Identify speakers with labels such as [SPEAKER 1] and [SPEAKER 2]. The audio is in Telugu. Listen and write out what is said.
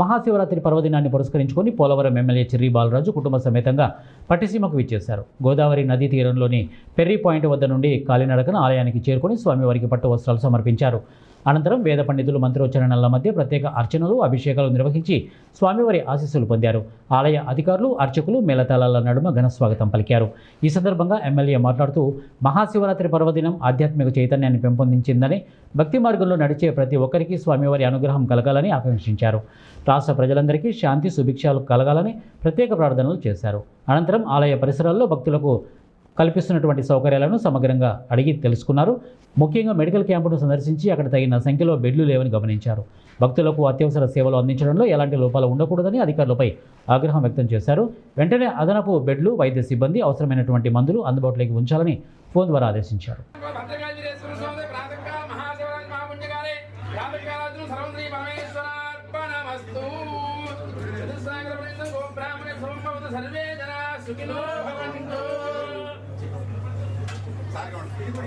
[SPEAKER 1] మహాశివరాత్రి పర్వదినాన్ని పురస్కరించుకొని పోలవరం ఎమ్మెల్యే చిర్రి బాలరాజు కుటుంబ సమేతంగా పట్టిసీమకు విచ్చేశారు. గోదావరి నదీ తీరంలోని పెర్రీ పాయింట్ వద్ద నుండి కాలినడకన ఆలయానికి చేరుకొని స్వామివారికి పట్టు వస్త్రాలు సమర్పించారు. అనంతరం వేద పండితులు మంత్రోచ్చరణల మధ్య ప్రత్యేక అర్చనలు, అభిషేకాలు నిర్వహించి స్వామివారి ఆశీస్సులు పొందారు. ఆలయ అధికారులు, అర్చకులు మేళతాళాల నడుమ ఘనస్వాగతం పలికారు. ఈ సందర్భంగా ఎమ్మెల్యే మాట్లాడుతూ మహాశివరాత్రి పర్వదినం ఆధ్యాత్మిక చైతన్యాన్ని పెంపొందించిందని, భక్తి మార్గంలో నడిచే ప్రతి ఒక్కరికి స్వామివారి అనుగ్రహం కలగాలని ఆకాంక్షించారు. రాష్ట్ర ప్రజలందరికీ శాంతి సుభిక్షాలు కలగాలని ప్రత్యేక ప్రార్థనలు చేశారు. అనంతరం ఆలయ పరిసరాల్లో భక్తులకు కల్పిస్తున్నటువంటి సౌకర్యాలను సమగ్రంగా అడిగి తెలుసుకున్నారు. ముఖ్యంగా మెడికల్ క్యాంపును సందర్శించి అక్కడ తగిన సంఖ్యలో బెడ్లు లేవని గమనించారు. భక్తులకు అత్యవసర సేవలు అందించడంలో ఎలాంటి లోపాలు ఉండకూడదని అధికారులపై ఆగ్రహం వ్యక్తం చేశారు. వెంటనే అదనపు బెడ్లు, వైద్య సిబ్బంది, అవసరమైనటువంటి మందులు అందుబాటులోకి ఉంచాలని ఫోన్ ద్వారా ఆదేశించారు.
[SPEAKER 2] సర్వే జనా సుఖినో భవంతు.